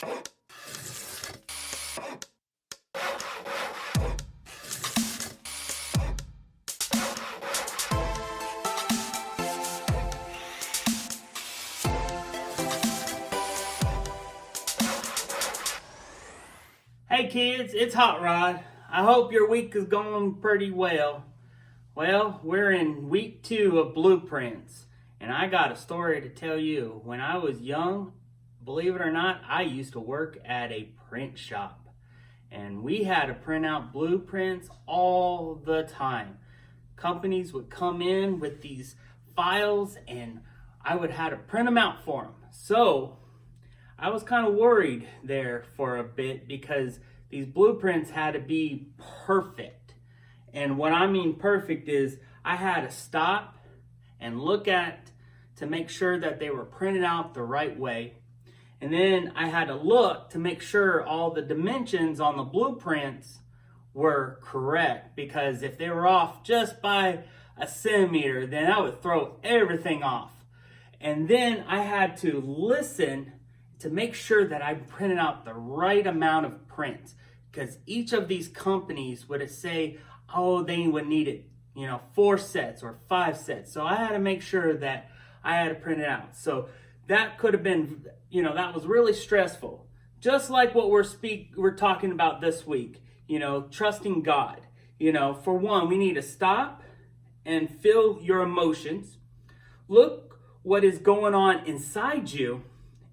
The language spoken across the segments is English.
Hey kids, it's Hot Rod. I hope your week is going pretty well. Well, we're in week 2 of Blueprints, and I got a story to tell you. When I was young, believe it or not, I used to work at a print shop, and we had to print out blueprints all the time. Companies would come in with these files, and I would have to print them out for them. So I was kind of worried there for a bit because these blueprints had to be perfect. And what I mean perfect is I had to stop and look at to make sure that they were printed out the right way. And then I had to look to make sure all the dimensions on the blueprints were correct, because if they were off just by a centimeter, then that would throw everything off. And then I had to listen to make sure that I printed out the right amount of prints, because each of these companies would say, oh, they would need it, 4 sets or 5 sets. So I had to make sure that I had to print it out. So that could have been, that was really stressful. Just like what we're talking about this week, trusting God. For one, we need to stop and feel your emotions. Look what is going on inside you,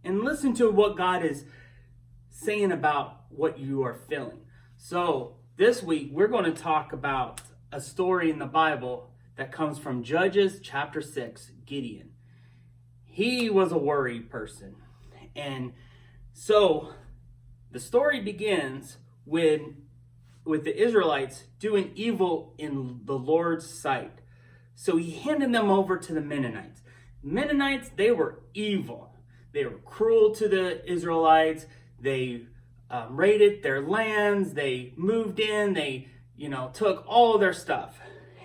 and listen to what God is saying about what you are feeling. So this week, we're going to talk about a story in the Bible that comes from Judges chapter 6, Gideon. He was a worried person. And so the story begins with the Israelites doing evil in the Lord's sight. So he handed them over to the Mennonites. Mennonites, they were evil. They were cruel to the Israelites. They raided their lands. They moved in. They, took all their stuff.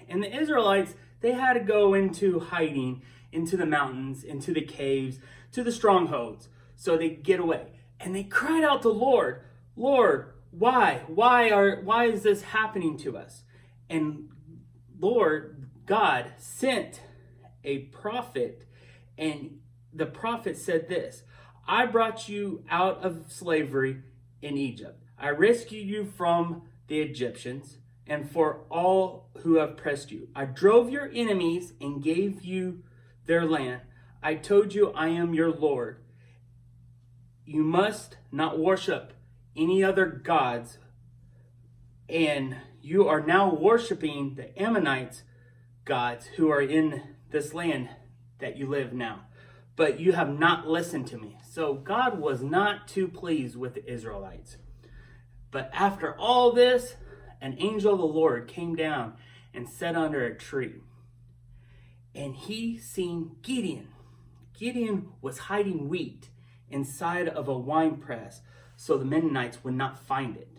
And the Israelites, they had to go into hiding, into the mountains, into the caves, to the strongholds, so they get away. And they cried out to Lord, Lord, why? Why is this happening to us? And Lord God sent a prophet, and the prophet said this: I brought you out of slavery in Egypt. I rescued you from the Egyptians and for all who have oppressed you. I drove your enemies and gave you their land. I told you I am your Lord. You must not worship any other gods. And you are now worshiping the Ammonites gods who are in this land that you live now. But you have not listened to me. So God was not too pleased with the Israelites. But after all this, an angel of the Lord came down and sat under a tree. And he seen Gideon. Gideon was hiding wheat inside of a wine press so the Mennonites would not find it.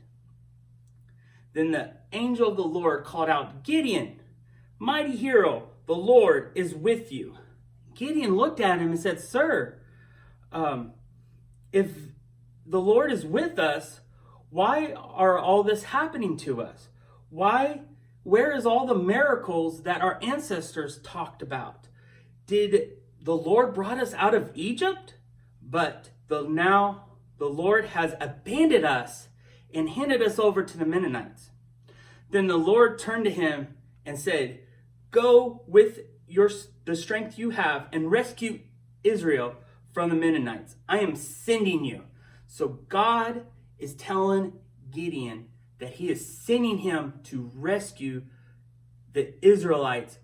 Then the angel of the Lord called out, Gideon, mighty hero, the Lord is with you. Gideon looked at him and said, Sir, if the Lord is with us, why are all this happening to us? Where is all the miracles that our ancestors talked about? Did the Lord brought us out of Egypt? But now the Lord has abandoned us and handed us over to the Mennonites. Then the Lord turned to him and said, Go with the strength you have and rescue Israel from the Mennonites. I am sending you. So God is telling Gideon that he is sending him to rescue the Israelites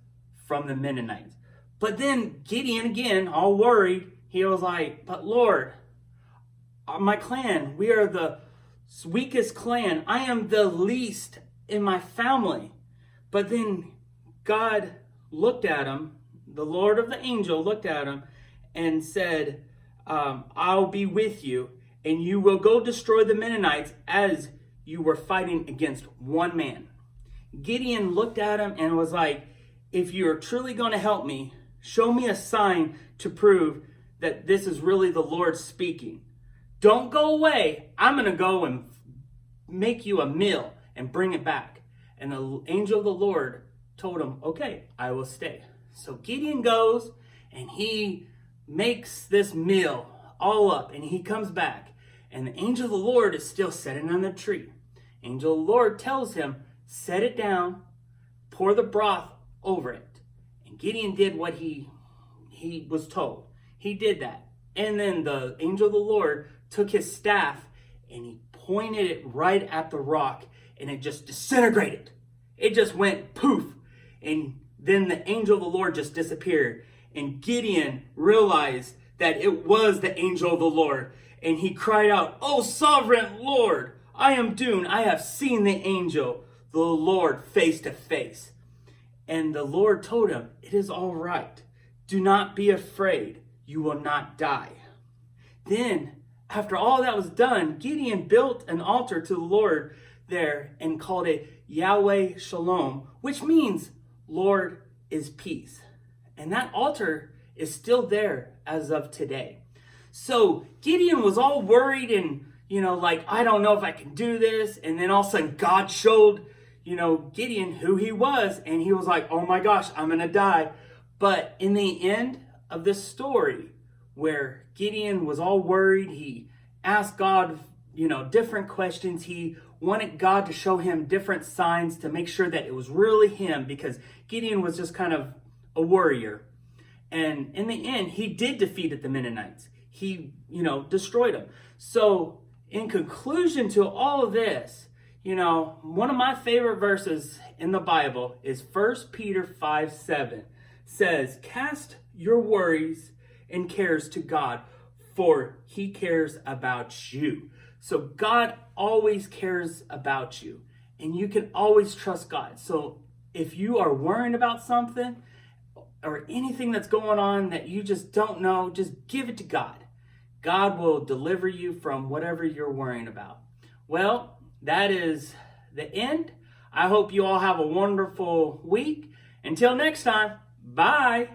from the Mennonites. But then Gideon, again, all worried, he was like, but Lord, my clan, we are the weakest clan. I am the least in my family. But then God looked at him, the Lord of the angel looked at him and said, I'll be with you, and you will go destroy the Mennonites as you were fighting against one man. Gideon looked at him and was like, if you're truly going to help me, show me a sign to prove that this is really the Lord speaking. don't go away. I'm going to go and make you a meal and bring it back. And the angel of the Lord told him, okay, I will stay. So Gideon goes and he makes this meal all up and he comes back. And the angel of the Lord is still sitting on the tree. Angel of the Lord tells him, set it down, pour the broth over it. And Gideon did what he was told. He did that. And then the angel of the Lord took his staff and he pointed it right at the rock and it just disintegrated. It just went poof. And then the angel of the Lord just disappeared. And Gideon realized that it was the angel of the Lord. And he cried out, "Oh, sovereign Lord, I am doomed. I have seen the angel, the Lord, face to face." And the Lord told him, "It is all right. Do not be afraid. You will not die." Then, after all that was done, Gideon built an altar to the Lord there and called it Yahweh Shalom, which means Lord is peace. And that altar is still there as of today. So Gideon was all worried and, like, I don't know if I can do this. And then all of a sudden God showed, Gideon who he was. And he was like, oh my gosh, I'm going to die. But in the end of this story, where Gideon was all worried, he asked God, different questions. He wanted God to show him different signs to make sure that it was really him, because Gideon was just kind of a warrior. And in the end, he did defeat the Mennonites. He, destroyed them. So in conclusion to all of this, one of my favorite verses in the Bible is 1 Peter 5:7. Says, cast your worries and cares to God, for he cares about you. So God always cares about you, and you can always trust God. So if you are worrying about something or anything that's going on that you just don't know, just give it to God. God will deliver you from whatever you're worrying about. Well, that is the end. I hope you all have a wonderful week. Until next time, bye.